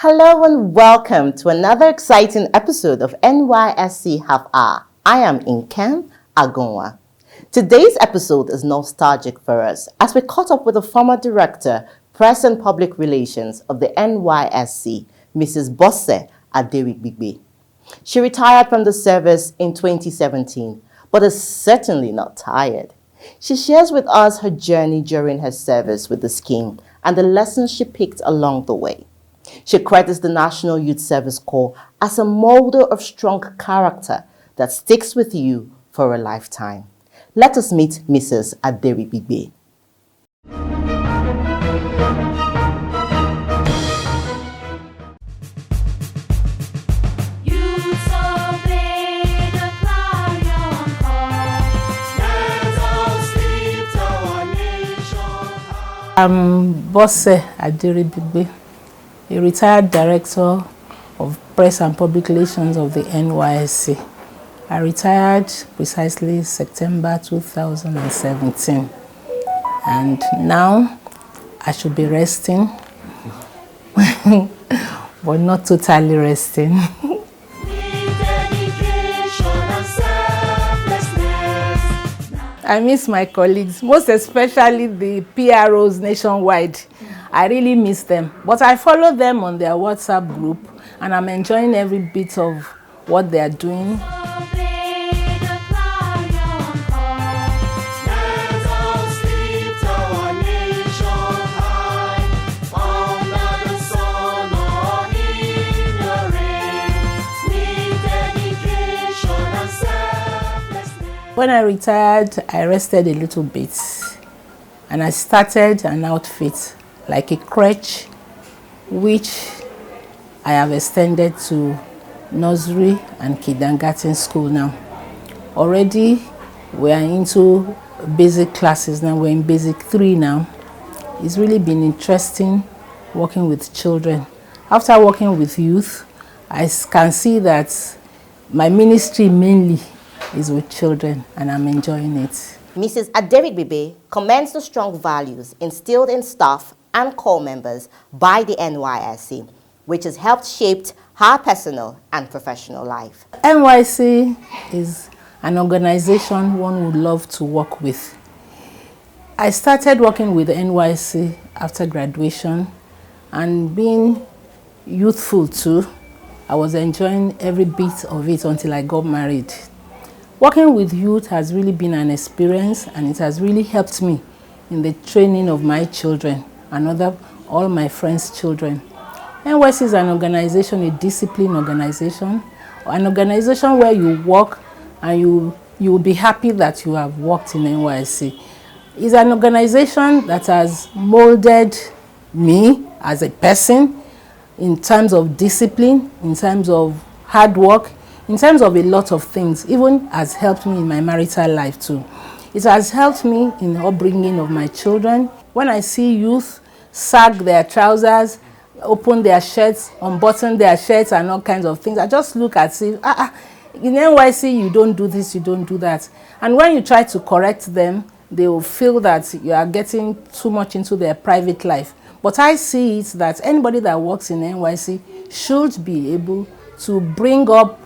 Hello and welcome to another exciting episode of NYSC Half Hour. I am Inkem Agonwa. Today's episode is nostalgic for us as we caught up with the former director, Press and Public Relations of the NYSC, Mrs. Bosse Aderigbigbe. She retired from the service in 2017, but is certainly not tired. She shares with us her journey during her service with the scheme and the lessons she picked along the way. She credits the National Youth Service Corps as a molder of strong character that sticks with you for a lifetime. Let us meet Mrs. Aderigbigbe. I'm Bosse Aderigbigbe, a retired director of Press and Public Relations of the NYSC. I retired precisely September 2017, and now I should be resting, but not totally resting. I miss my colleagues, most especially the PROs nationwide. I really miss them. But I follow them on their WhatsApp group and I'm enjoying every bit of what they are doing. When I retired, I rested a little bit and I started an outfit like a crèche, which I have extended to nursery and kindergarten school now. Already we are into basic classes now, we're in basic 3 now. It's really been interesting working with children. After working with youth, I can see that my ministry mainly is with children and I'm enjoying it. Mrs. Aderigbigbe commends the strong values instilled in staff and corps members by the NYSC, which has helped shape her personal and professional life. NYSC is an organization one would love to work with. I started working with NYSC after graduation and being youthful too. I was enjoying every bit of it until I got married. Working with youth has really been an experience and it has really helped me in the training of my children and all my friends' children. NYSC is an organization, a disciplined organization, an organization where you work and you will be happy that you have worked in NYSC. It's an organization that has molded me as a person in terms of discipline, in terms of hard work, in terms of a lot of things, even has helped me in my marital life too. It has helped me in the upbringing of my children. When I see youth sag their trousers, open their shirts, unbutton their shirts and all kinds of things, I just look at it, in NYSC you don't do this, you don't do that. And when you try to correct them, they will feel that you are getting too much into their private life. But I see it that anybody that works in NYSC should be able to bring up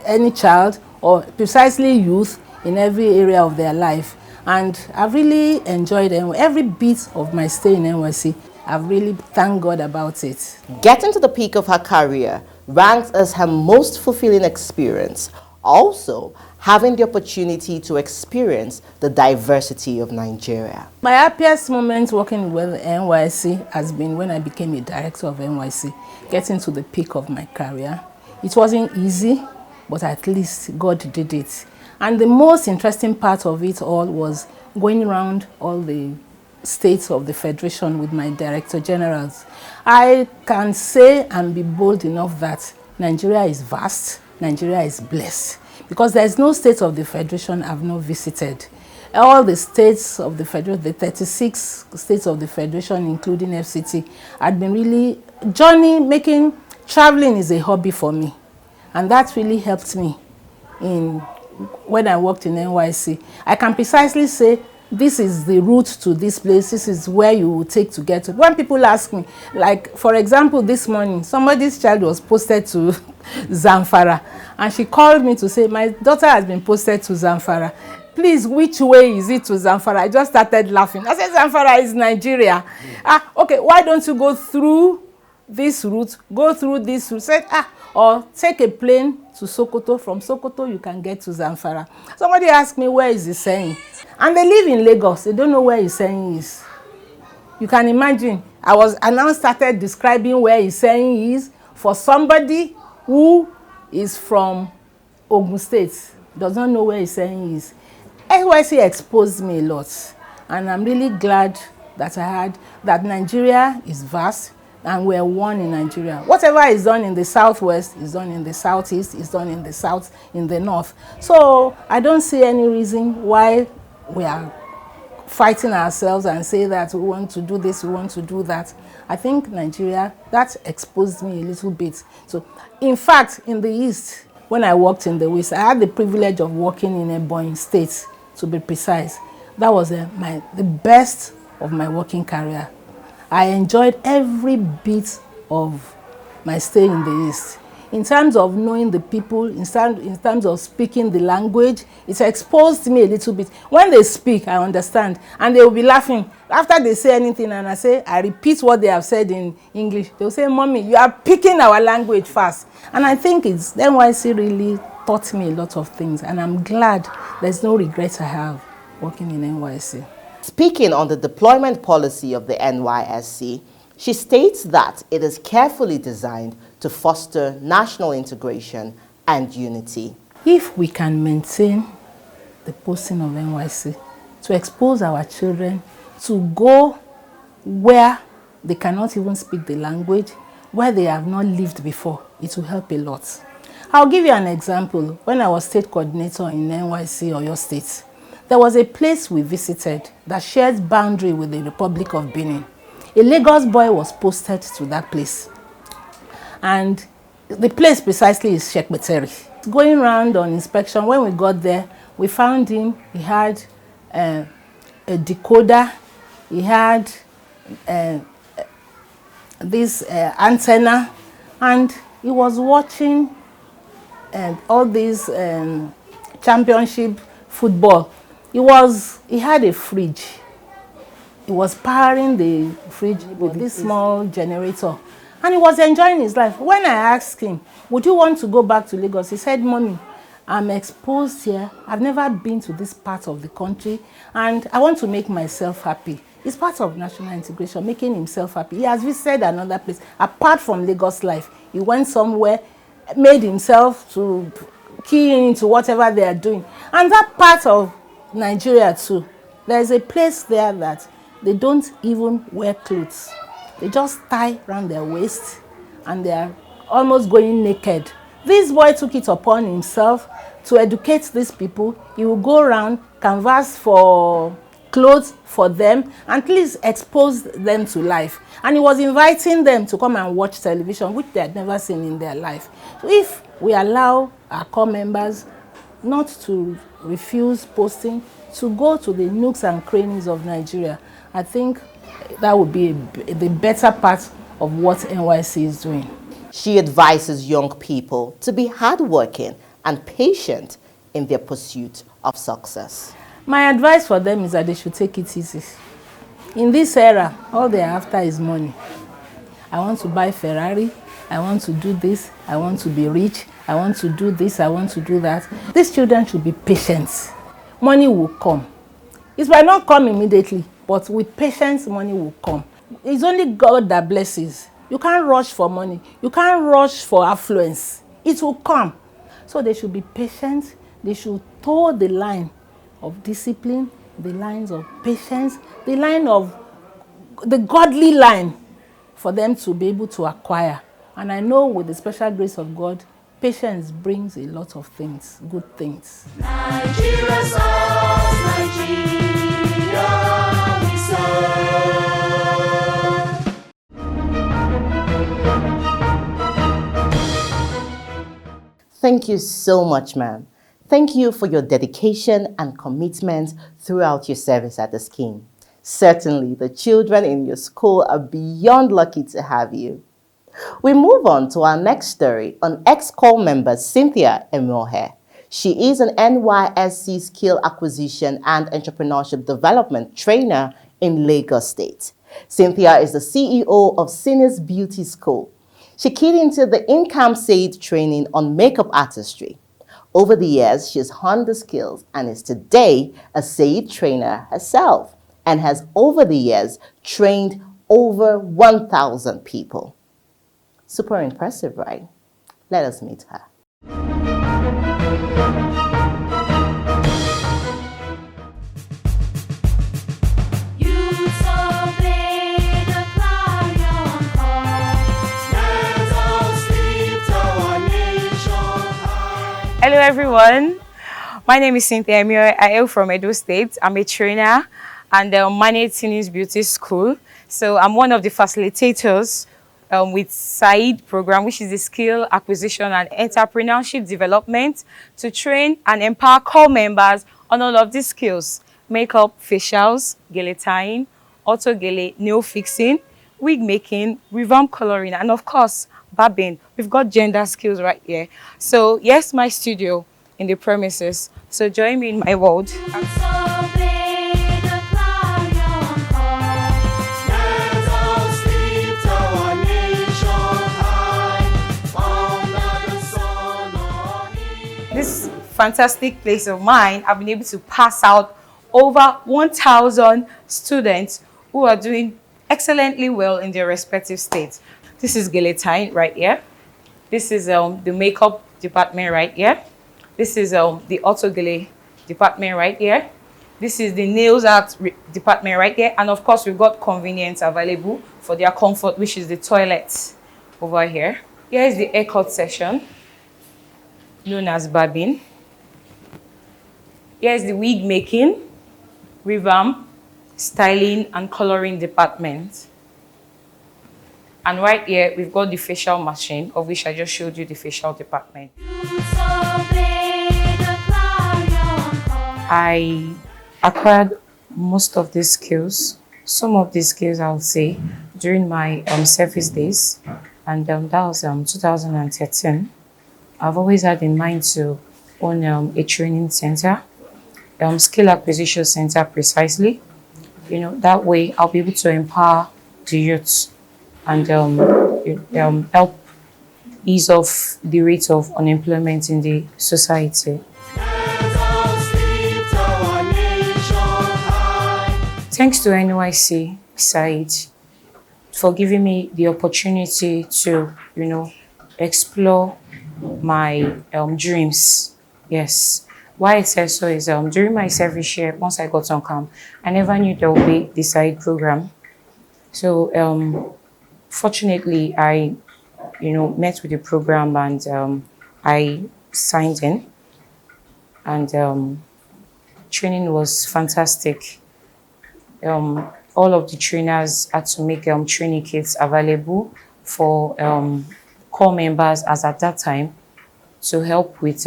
any child or precisely youth in every area of their life. And I've really enjoyed every bit of my stay in NYSC. I've really thanked God about it. Getting to the peak of her career ranks as her most fulfilling experience. Also, having the opportunity to experience the diversity of Nigeria. My happiest moment working with NYSC has been when I became a director of NYSC, getting to the peak of my career. It wasn't easy, but at least God did it. And the most interesting part of it all was going around all the states of the Federation with my Director Generals. I can say and be bold enough that Nigeria is vast, Nigeria is blessed, because there is no state of the Federation I've not visited. All the states of the Federation, the 36 states of the Federation, including FCT, I've been really traveling is a hobby for me. And that really helped me when I worked in NYSC. I can precisely say this is the route to this place, this is where you will take to get to. When people ask me, like for example this morning, somebody's child was posted to Zamfara, and she called me to say, my daughter has been posted to Zamfara. Please, which way is it to Zamfara? I just started laughing. I said, Zamfara is Nigeria. Okay, why don't you go through this route, go through this route, said, or take a plane to Sokoto. From Sokoto, you can get to Zamfara. Somebody asked me, where is Iseyin? And they live in Lagos. They don't know where Iseyin is. You can imagine. I now started describing where Iseyin is for somebody who is from Ogun State, does not know where Iseyin is. NYSC exposed me a lot, and I'm really glad that I had that. Nigeria is vast, and we're one in Nigeria. Whatever is done in the southwest is done in the southeast, is done in the south, in the north. So I don't see any reason why we are fighting ourselves and say that we want to do this, we want to do that. I think Nigeria, that exposed me a little bit. So in fact, in the east, when I worked in the west, I had the privilege of working in Ebonyi State, to be precise. That was the best of my working career. I enjoyed every bit of my stay in the East. In terms of knowing the people, in terms of speaking the language, it exposed me a little bit. When they speak, I understand, and they will be laughing. After they say anything and I repeat what they have said in English, they will say, Mommy, you are picking our language fast. And I think NYSC really taught me a lot of things, and I'm glad there's no regret I have working in NYSC. Speaking on the deployment policy of the NYSC, she states that it is carefully designed to foster national integration and unity. If we can maintain the posting of NYSC to expose our children to go where they cannot even speak the language, where they have not lived before, it will help a lot. I'll give you an example. When I was state coordinator in NYSC Oyo State, there was a place we visited that shares boundary with the Republic of Benin. A Lagos boy was posted to that place. And the place precisely is Shekbeteri. Going around on inspection, when we got there, we found him. He had a decoder. He had this antenna, and he was watching all these championship football. He had a fridge. He was powering the fridge with this small generator, and he was enjoying his life. When I asked him, would you want to go back to Lagos? He said, Mommy, I'm exposed here. I've never been to this part of the country, and I want to make myself happy. It's part of national integration, making himself happy. He has visited another place. Apart from Lagos life, he went somewhere, made himself to key into whatever they are doing. And that part of Nigeria too, there's a place there that they don't even wear clothes. They just tie around their waist and they are almost going naked. This boy took it upon himself to educate these people. He will go around, canvass for clothes for them, and please expose them to life. And he was inviting them to come and watch television, which they had never seen in their life. So if we allow our core members not to refuse posting, to go to the nooks and crannies of Nigeria, I think that would be the better part of what NYSC is doing. She advises young people to be hardworking and patient in their pursuit of success. My advice for them is that they should take it easy. In this era, all they're after is money. I want to buy Ferrari, I want to do this, I want to be rich, I want to do this, I want to do that. These children should be patient. Money will come. It might not come immediately, but with patience, money will come. It's only God that blesses. You can't rush for money. You can't rush for affluence. It will come. So they should be patient. They should toe the line of discipline, the lines of patience, the line of the godly line for them to be able to acquire. And I know with the special grace of God, patience brings a lot of things, good things. Nigeria songs, Nigeria we serve. Thank you so much, ma'am. Thank you for your dedication and commitment throughout your service at the scheme. Certainly, the children in your school are beyond lucky to have you. We move on to our next story on ex-corps member Cynthia Emohe. She is an NYSC Skill Acquisition and Entrepreneurship Development Trainer in Lagos State. Cynthia is the CEO of Seniors Beauty School. She keyed into the in-camp SAED training on makeup artistry. Over the years, she has honed the skills and is today a SAED trainer herself and has over the years trained over 1,000 people. Super impressive, right? Let us meet her. Hello everyone, my name is Cynthia Emohe. I hail from Edo State. I'm a trainer and manage Seniors Beauty School. So I'm one of the facilitators with SAED program, which is the Skill Acquisition and Entrepreneurship Development, to train and empower core members on all of these skills: makeup, facials, gele tying, auto gele, nail fixing, wig making, revamp coloring, and of course, barbing. We've got gender skills right here. So yes, my studio in the premises. So join me in my world. This fantastic place of mine, I've been able to pass out over 1,000 students who are doing excellently well in their respective states. This is gele tying right here. This is the makeup department right here. This is the auto gele department right here. This is the nails art department right here. And of course, we've got convenience available for their comfort, which is the toilet over here. Here is the haircut section, known as barbing. Here is the wig making, revamp, styling, and coloring department. And right here, we've got the facial machine, of which I just showed you the facial department. I acquired most of these skills, some of these skills I would say, during my service days. And that was 2013. I've always had in mind to own a training center, skill acquisition center precisely. You know, that way I'll be able to empower the youth and help ease off the rate of unemployment in the society. Thanks to NYSC SAED for giving me the opportunity to, explore my dreams. Yes. Why I say so is during my service year, once I got on camp, I never knew there would be the SAED program. So fortunately, I met with the program and I signed in, and training was fantastic. All of the trainers had to make training kits available for core members as at that time to help with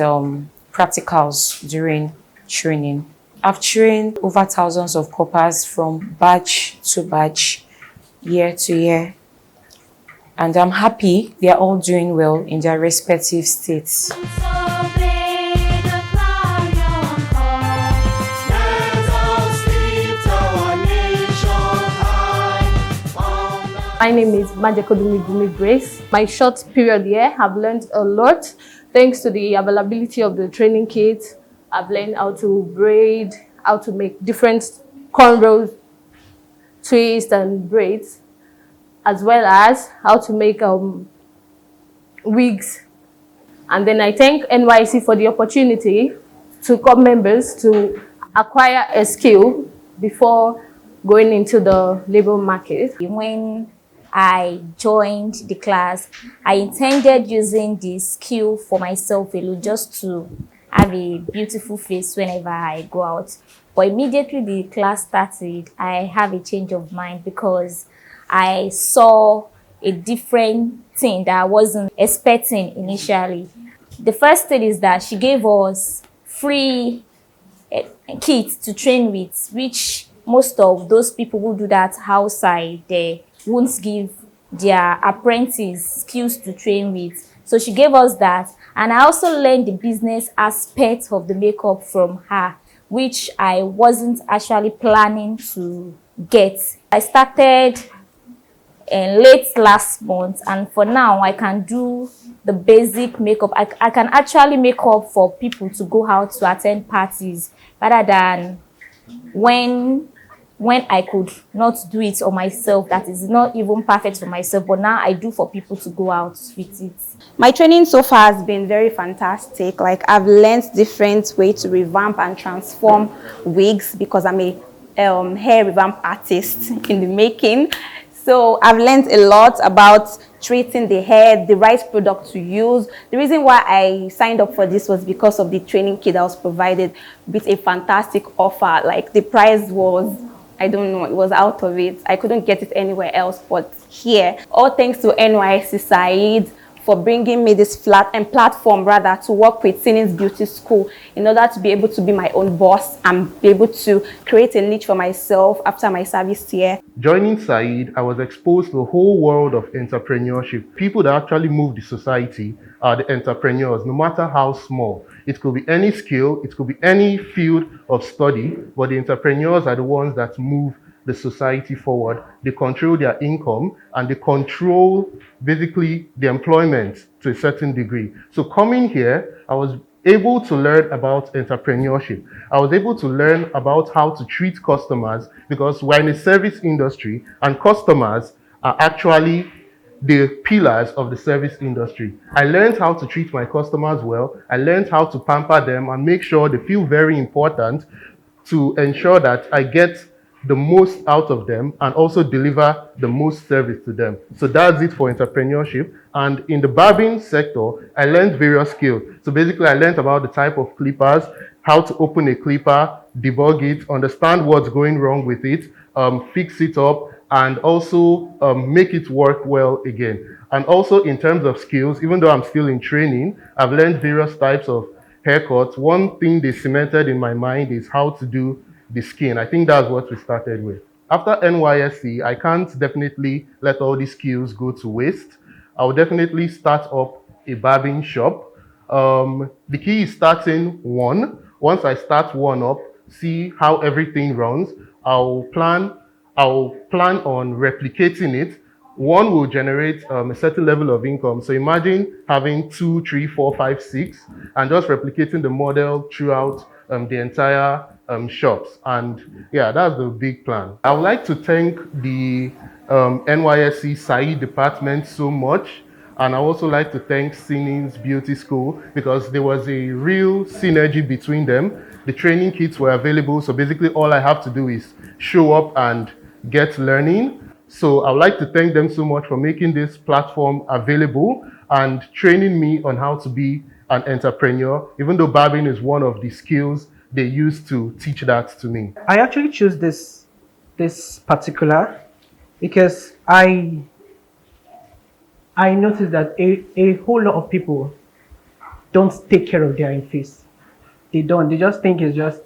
practicals during training. I've trained over thousands of corpers from batch to batch, year to year, and I'm happy they are all doing well in their respective states. My name is Majekodumi Grace. My short period here, I've learned a lot. Thanks to the availability of the training kit, I've learned how to braid, how to make different cornrows, twists and braids, as well as how to make wigs. And then I thank NYSC for the opportunity to core members to acquire a skill before going into the labor market. When I joined the class, I intended using the skill for myself alone, just to have a beautiful face whenever I go out. But immediately the class started, I have a change of mind because I saw a different thing that I wasn't expecting initially. The first thing is that she gave us free kit to train with, which most of those people who do that outside, they won't give their apprentice skills to train with. So she gave us that. And I also learned the business aspect of the makeup from her, which I wasn't actually planning to get. I started late last month, and for now I can do the basic makeup. I can actually make up for people to go out to attend parties, rather than when I could not do it on myself. That is not even perfect for myself, but now I do for people to go out with it. My training so far has been very fantastic. Like, I've learned different ways to revamp and transform wigs, because I'm a hair revamp artist in the making. So I've learned a lot about treating the hair, the right product to use. The reason why I signed up for this was because of the training kit that was provided with a fantastic offer. Like, the price was, I don't know, it was out of it. I couldn't get it anywhere else but here. All thanks to NYSC SAED for bringing me this platform rather to work with Sining's Beauty School, in order to be able to be my own boss and be able to create a niche for myself after my service here. Joining SAED, I was exposed to a whole world of entrepreneurship. People that actually move the society are the entrepreneurs, no matter how small. It could be any skill, it could be any field of study, but the entrepreneurs are the ones that move the society forward. They control their income, and they control basically the employment to a certain degree. So coming here, I was able to learn about entrepreneurship. I was able to learn about how to treat customers, because we're in a service industry and customers are actually the pillars of the service industry. I learned how to treat my customers well. I learned how to pamper them and make sure they feel very important, to ensure that I get the most out of them and also deliver the most service to them. So that's it for entrepreneurship. And in the barbing sector, I learned various skills. So basically, I learned about the type of clippers, how to open a clipper, debug it, understand what's going wrong with it, fix it up, and also make it work well again. And also in terms of skills, even though I'm still in training, I've learned various types of haircuts. One thing they cemented in my mind is how to do the skin. I think that's what we started with. After NYSC, I can't definitely let all these skills go to waste. I'll definitely start up a barbing shop. The key is starting one. Once I start one up, see how everything runs, I'll plan on replicating it. One will generate a certain level of income. So imagine having 2, 3, 4, 5, 6, and just replicating the model throughout the entire shops. And yeah, that's the big plan. I would like to thank the NYSC SAED department so much. And I also like to thank Sining's Beauty School, because there was a real synergy between them. The training kits were available, so basically all I have to do is show up and get learning. So I would like to thank them so much for making this platform available and training me on how to be an entrepreneur, even though barbing is one of the skills they used to teach that to me. I actually choose this particular because I noticed that a whole lot of people don't take care of their face. They don't. They just think it's just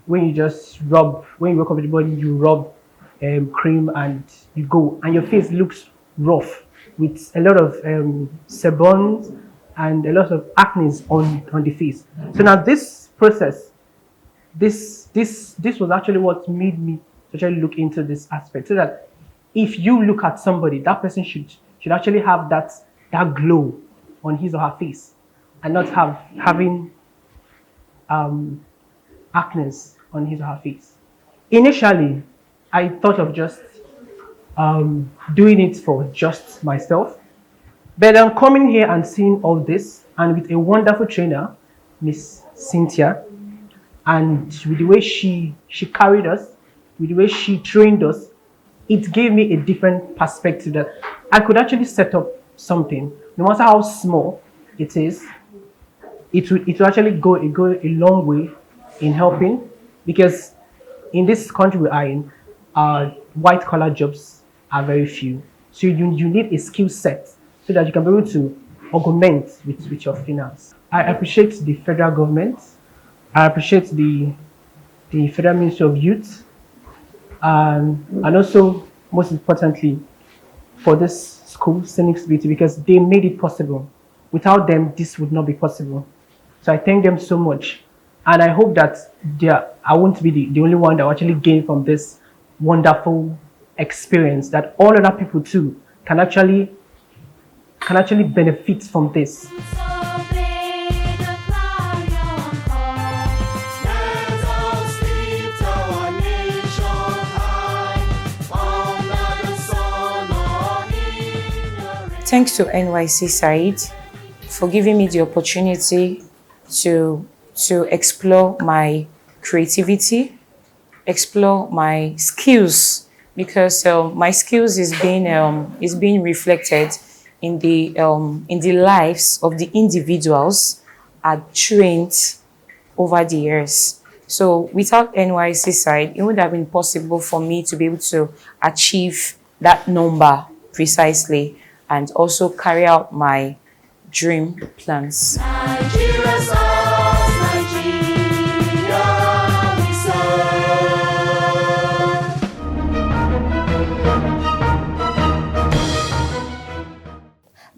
when you wake up in the morning, you rub cream and you go, and your face looks rough with a lot of sebums and a lot of acne on the face. So now this process, this was actually what made me actually look into this aspect, so that if you look at somebody, that person should actually have that glow on his or her face, and not having acne on his or her face. Initially, I thought of just doing it for just myself, but I'm coming here and seeing all this, and with a wonderful trainer, Miss Cynthia, and with the way she carried us, with the way she trained us, it gave me a different perspective that I could actually set up something, no matter how small it is. It will actually go a long way in helping, because in this country we are in, white collar jobs are very few. So you need a skill set so that you can be able to augment with your finance. I appreciate the federal government I appreciate the Federal Ministry of Youth, and also, most importantly, for this school, Scenic Beauty, because they made it possible. Without them, this would not be possible. So I thank them so much. And I hope that I won't be the only one that will actually gain from this wonderful experience, that all other people too can actually benefit from this. Thanks to NYSC SAED for giving me the opportunity to explore my creativity, explore my skills, because my skills is being reflected in the lives of the individuals I trained over the years. So without NYSC SAED, it would have been possible for me to be able to achieve that number precisely and also carry out my dream plans. Nigeria's us, Nigeria we serve.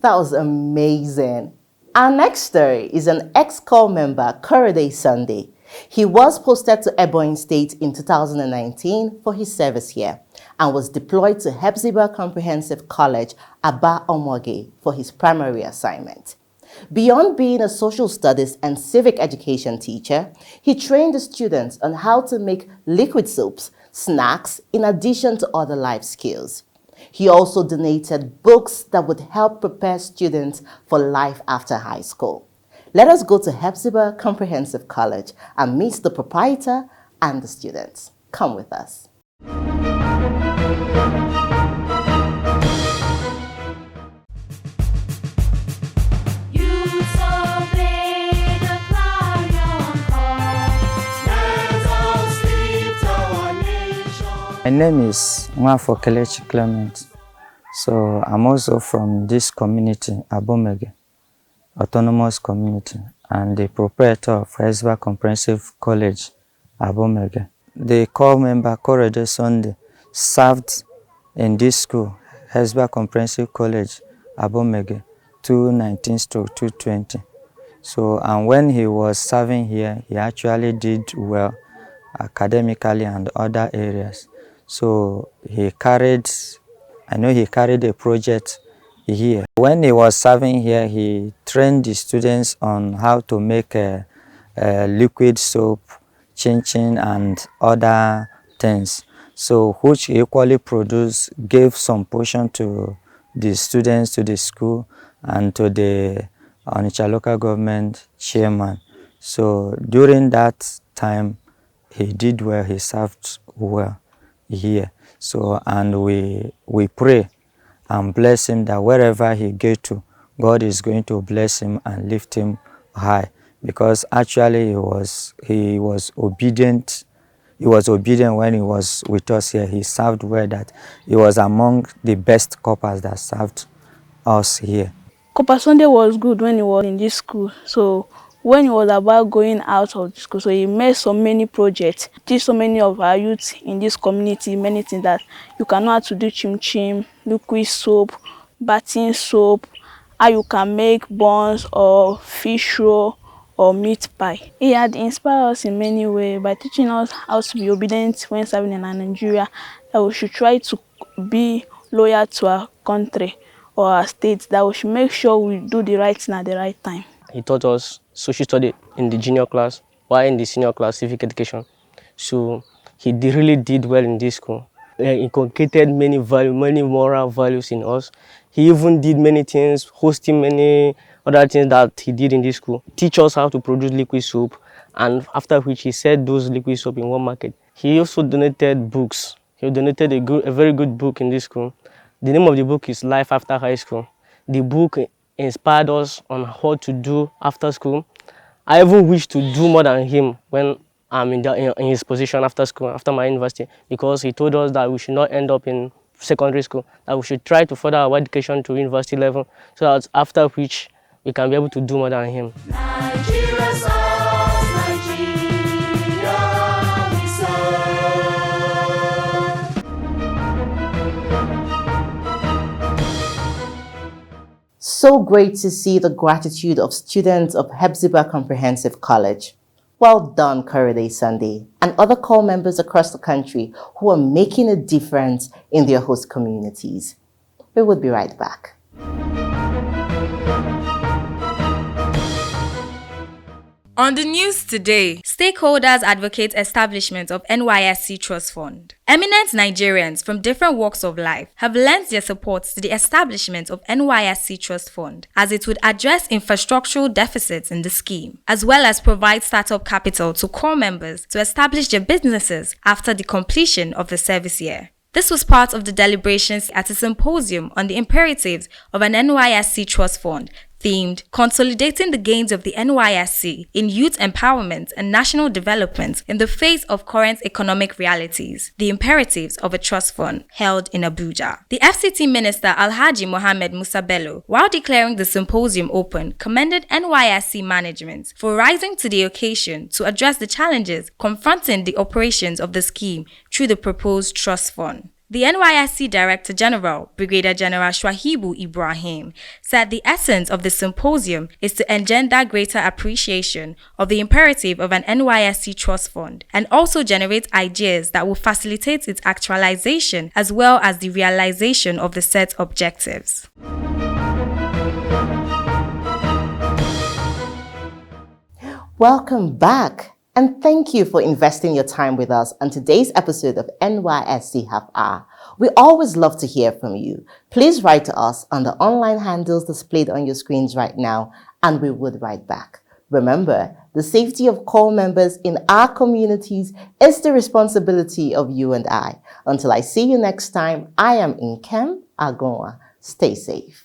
That was amazing. Our next story is an ex-corps member, Korede Sunday. He was posted to Ebonyi State in 2019 for his service here and was deployed to Hepzibah Comprehensive College, Aba Omoge, for his primary assignment. Beyond being a social studies and civic education teacher, he trained the students on how to make liquid soaps, snacks, in addition to other life skills. He also donated books that would help prepare students for life after high school. Let us go to Hepzibah Comprehensive College and meet the proprietor and the students. Come with us. Youths obey the clarion call. Let us lift our nation. My name is Mwafo Kelechi Clement. So I'm also from this community, Abomege, Autonomous Community, and the proprietor of Hepzibah Comprehensive College, Abomege. The corps member, Korede Sunday, served in this school, Hepzibah Comprehensive College, Abomege, 219-220. So, and when he was serving here, he actually did well academically and other areas. So he carried a project here. When he was serving here, he trained the students on how to make a liquid soap, chin-chin, and other things. So which he equally produced, gave some portion to the students, to the school, and to the Onitsha local government chairman. So during that time, he did well, he served well here. So, and we pray and bless him that wherever he get to, God is going to bless him and lift him high, because actually he was obedient. He was obedient when he was with us here. He served well, that he was among the best coppers that served us here. Copper Sunday was good when he was in this school. So when he was about going out of the school, so he made so many projects, teach so many of our youth in this community many things, that you can know how to do chim-chim, liquid soap, bathing soap, how you can make buns or fish roll or meat pie. He had inspired us in many ways by teaching us how to be obedient when serving in Nigeria, that we should try to be loyal to our country or our state, that we should make sure we do the right thing at the right time. He taught us social study in the junior class, while in the senior class, civic education. So he really did well in this school. He inculcated many moral values in us. He even did many things, hosting many other things that he did in this school. Teach us how to produce liquid soap, and after which he said those liquid soap in one market. He also donated books. He donated a very good book in this school. The name of the book is Life After High School. The book inspired us on what to do after school. I even wish to do more than him when I'm in his position after school, after my university, because he told us that we should not end up in secondary school, that we should try to further our education to university level, so that after which we can be able to do more than him. Nigeria's us, Nigeria. So great to see the gratitude of students of Hepzibah Comprehensive College. Well done, Corridor Sunday, and other core members across the country who are making a difference in their host communities. We will be right back. On the news today, stakeholders advocate establishment of NYSC Trust Fund. Eminent Nigerians from different walks of life have lent their support to the establishment of NYSC Trust Fund, as it would address infrastructural deficits in the scheme, as well as provide startup capital to core members to establish their businesses after the completion of the service year. This was part of the deliberations at a symposium on the imperatives of an NYSC Trust Fund themed Consolidating the Gains of the NYSC in Youth Empowerment and National Development in the Face of Current Economic Realities, the Imperatives of a Trust Fund, held in Abuja. The FCT Minister Alhaji Mohammed Musa Bello, while declaring the symposium open, commended NYSC management for rising to the occasion to address the challenges confronting the operations of the scheme through the proposed trust fund. The NYSC Director General, Brigadier General Shwahibu Ibrahim, said the essence of the symposium is to engender greater appreciation of the imperative of an NYSC trust fund and also generate ideas that will facilitate its actualization as well as the realization of the set objectives. Welcome back. And thank you for investing your time with us on today's episode of NYSC Half Hour. We always love to hear from you. Please write to us on the online handles displayed on your screens right now, and we would write back. Remember, the safety of core members in our communities is the responsibility of you and I. Until I see you next time, I am Nkem Agonwa. Stay safe.